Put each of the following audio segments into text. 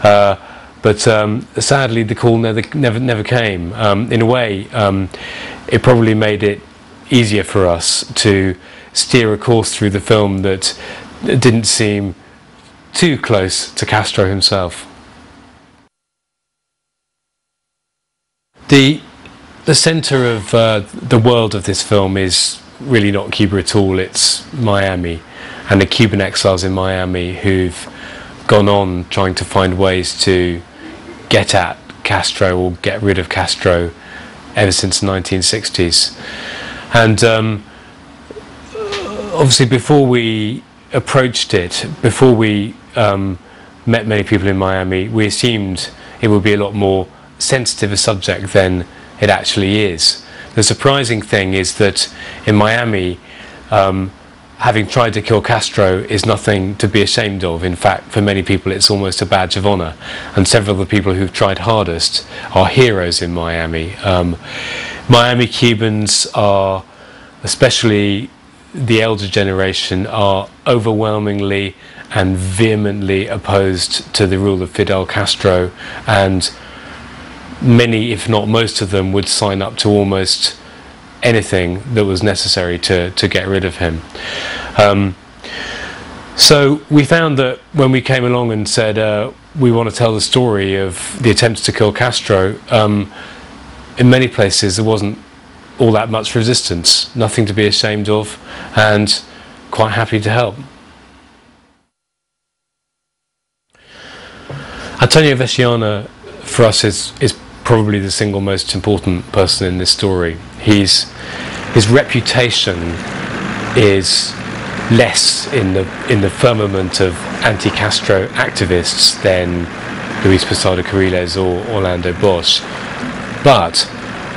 But sadly, the call never came. In a way, it probably made it easier for us to steer a course through the film that didn't seem too close to Castro himself. The centre of the world of this film is really not Cuba at all. It's Miami, and the Cuban exiles in Miami who've gone on trying to find ways to get at Castro or get rid of Castro ever since the 1960s. And obviously before we approached it, before we met many people in Miami, we assumed it would be a lot more sensitive a subject than it actually is. The surprising thing is that in Miami, having tried to kill Castro is nothing to be ashamed of. In fact, for many people it's almost a badge of honour, and several of the people who've tried hardest are heroes in Miami. Miami Cubans are, especially the elder generation, are overwhelmingly and vehemently opposed to the rule of Fidel Castro, and many, if not most of them, would sign up to almost anything that was necessary to get rid of him. So we found that when we came along and said we want to tell the story of the attempts to kill Castro, in many places there wasn't all that much resistance, nothing to be ashamed of, and quite happy to help. Antonio Veciana for us is probably the single most important person in this story. His reputation is less in the firmament of anti-Castro activists than Luis Posada Carriles or Orlando Bosch, but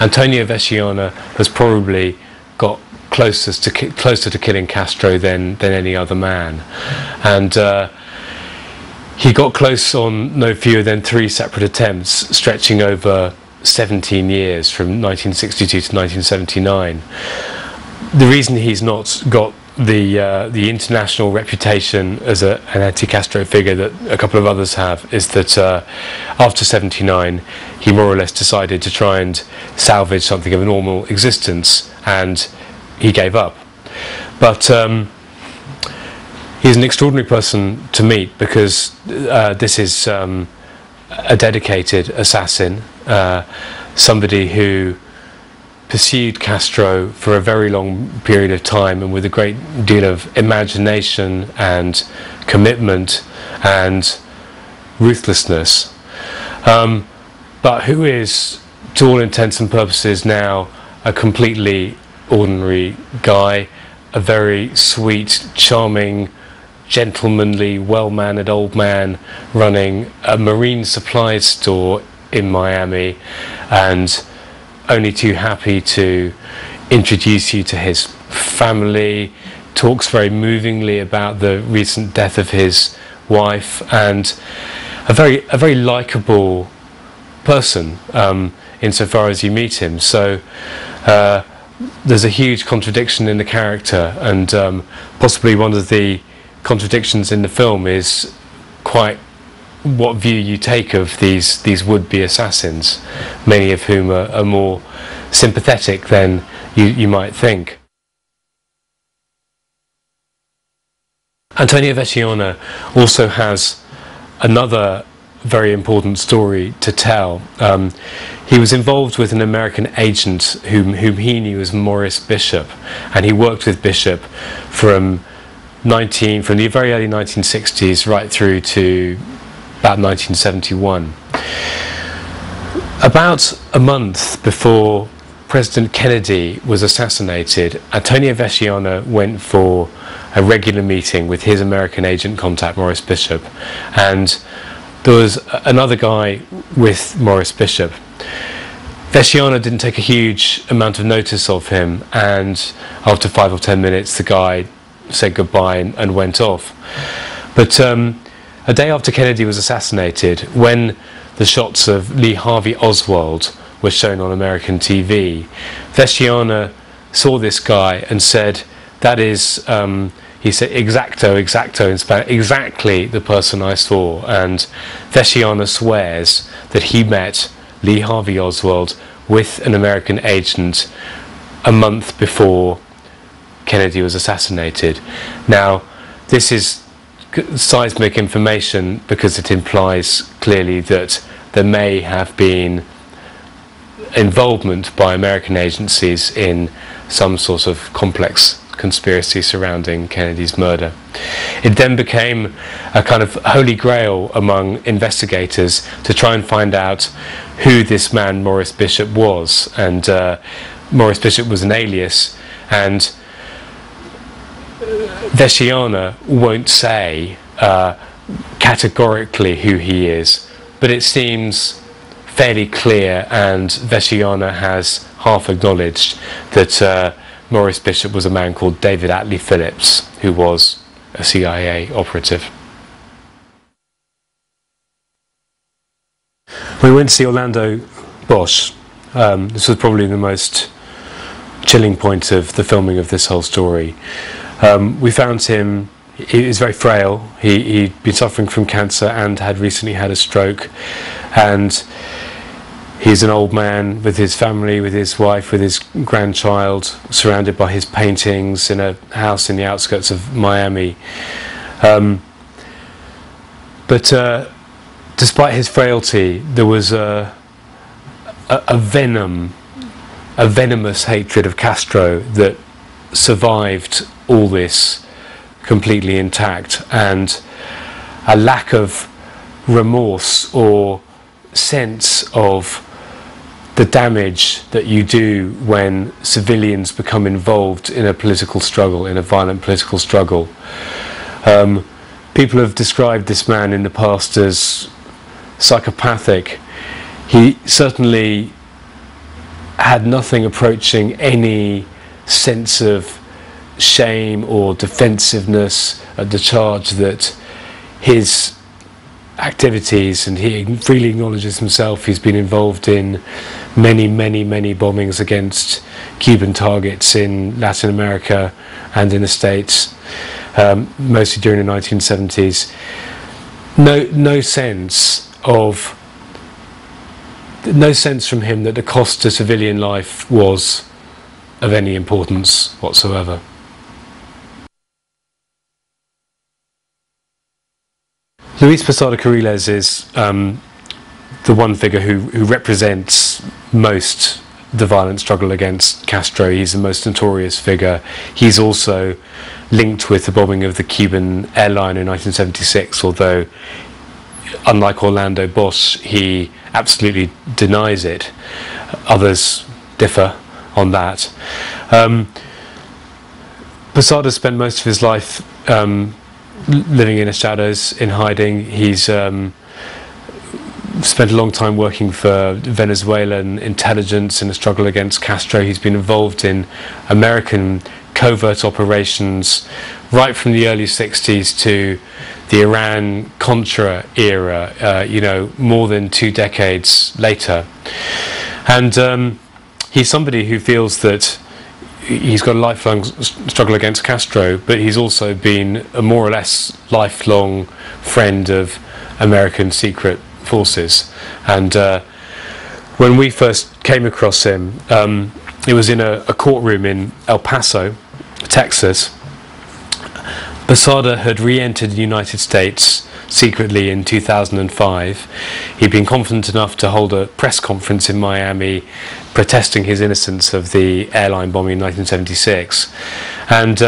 Antonio Veciana has probably got closer to killing Castro than any other man, and he got close on no fewer than 3 separate attempts, stretching over 17 years, from 1962 to 1979. The reason he's not got the international reputation as an anti-Castro figure that a couple of others have is that after 79 he more or less decided to try and salvage something of a normal existence, and he gave up. But he's an extraordinary person to meet, because this is a dedicated assassin, somebody who pursued Castro for a very long period of time and with a great deal of imagination and commitment and ruthlessness, but who is, to all intents and purposes, now a completely ordinary guy, a very sweet, charming, gentlemanly, well-mannered old man running a marine supplies store in Miami, and only too happy to introduce you to his family, talks very movingly about the recent death of his wife, and a very likeable person insofar as you meet him. So there's a huge contradiction in the character, and possibly one of the contradictions in the film is quite what view you take of these would-be assassins, many of whom are more sympathetic than you might think. Antonio Veciana also has another very important story to tell. He was involved with an American agent whom he knew as Morris Bishop, and he worked with Bishop from the very early 1960s right through to about 1971. About a month before President Kennedy was assassinated, Antonio Veciana went for a regular meeting with his American agent contact, Morris Bishop, and there was another guy with Morris Bishop. Veciana didn't take a huge amount of notice of him, and after 5 or 10 minutes the guy said goodbye and went off. But a day after Kennedy was assassinated, when the shots of Lee Harvey Oswald were shown on American TV, Veciana saw this guy and said, "That is he said exacto in Spanish, exactly the person I saw. And Veciana swears that he met Lee Harvey Oswald with an American agent a month before Kennedy was assassinated. Now, this is seismic information because it implies clearly that there may have been involvement by American agencies in some sort of complex conspiracy surrounding Kennedy's murder. It then became a kind of holy grail among investigators to try and find out who this man Maurice Bishop was, and Maurice Bishop was an alias, and Veciana won't say categorically who he is, but it seems fairly clear, and Veciana has half acknowledged that Maurice Bishop was a man called David Atlee Phillips, who was a CIA operative. We went to see Orlando Bosch. This was probably the most chilling point of the filming of this whole story. We found him, he was very frail. He'd been suffering from cancer and had recently had a stroke, and he's an old man with his family, with his wife, with his grandchild, surrounded by his paintings in a house in the outskirts of Miami. But despite his frailty, there was a venomous hatred of Castro that survived all this completely intact, and a lack of remorse or sense of the damage that you do when civilians become involved in a political struggle, in a violent political struggle. People have described this man in the past as psychopathic. He certainly had nothing approaching any sense of shame or defensiveness at the charge that his activities, and he freely acknowledges himself, he's been involved in many bombings against Cuban targets in Latin America and in the States, mostly during the 1970s. No sense from him that the cost to civilian life was of any importance whatsoever. Luis Posada Carriles is the one figure who represents most the violent struggle against Castro. He's the most notorious figure. He's also linked with the bombing of the Cuban airline in 1976, although unlike Orlando Bosch, he absolutely denies it. Others differ on that. Posada spent most of his life living in the shadows, in hiding. He's spent a long time working for Venezuelan intelligence in the struggle against Castro. He's been involved in American covert operations right from the early 60s to the Iran-Contra era, more than 2 decades later. And he's somebody who feels that he's got a lifelong struggle against Castro, but he's also been a more or less lifelong friend of American secret forces. And when we first came across him, it was in a courtroom in El Paso, Texas. Posada had re-entered the United States secretly in 2005. He'd been confident enough to hold a press conference in Miami protesting his innocence of the airline bombing in 1976, and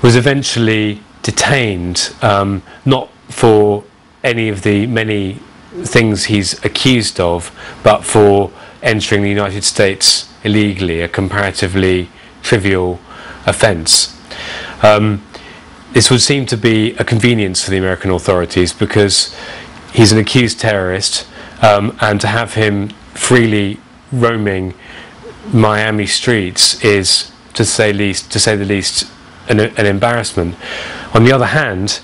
was eventually detained, not for any of the many things he's accused of, but for entering the United States illegally, a comparatively trivial offence. This would seem to be a convenience for the American authorities because he's an accused terrorist, and to have him freely roaming Miami streets is, to say the least, an embarrassment. On the other hand,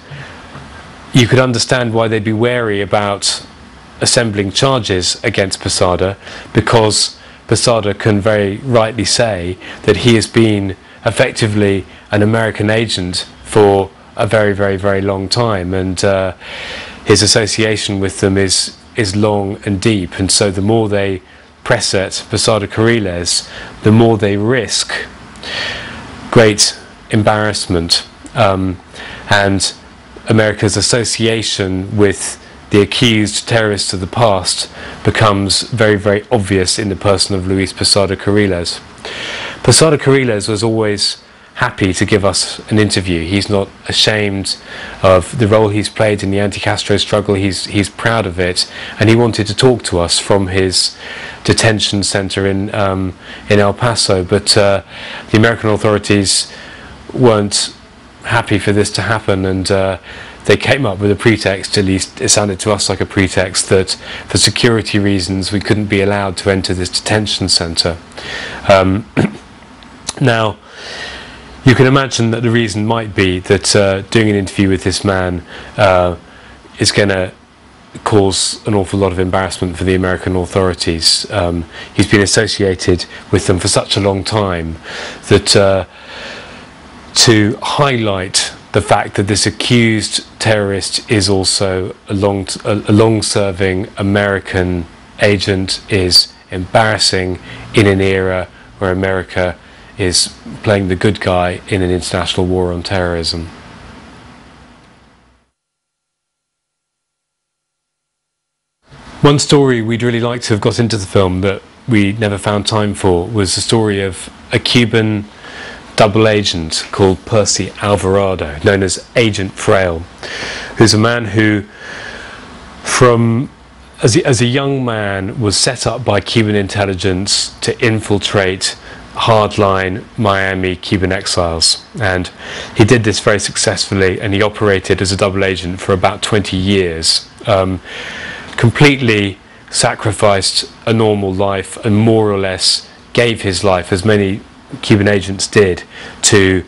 you could understand why they'd be wary about assembling charges against Posada, because Posada can very rightly say that he has been effectively an American agent for a very, very, very long time, and his association with them is long and deep. And so the more they press at Posada Carriles, the more they risk great embarrassment, and America's association with the accused terrorists of the past becomes very, very obvious in the person of Luis Posada Carriles. Posada Carriles was always happy to give us an interview. He's not ashamed of the role he's played in the anti-Castro struggle. He's proud of it, and he wanted to talk to us from his detention center in El Paso. But the American authorities weren't happy for this to happen, and they came up with a pretext, at least it sounded to us like a pretext, that for security reasons we couldn't be allowed to enter this detention centre. Now, you can imagine that the reason might be that doing an interview with this man is going to cause an awful lot of embarrassment for the American authorities. He's been associated with them for such a long time that to highlight the fact that this accused terrorist is also a long-serving American agent is embarrassing in an era where America is playing the good guy in an international war on terrorism. One story we'd really like to have got into the film that we never found time for was the story of a Cuban double agent called Percy Alvarado, known as Agent Frail, who's a man who, as a young man, was set up by Cuban intelligence to infiltrate hardline Miami Cuban exiles, and he did this very successfully, and he operated as a double agent for about 20 years, completely sacrificed a normal life and more or less gave his life, as many Cuban agents did, to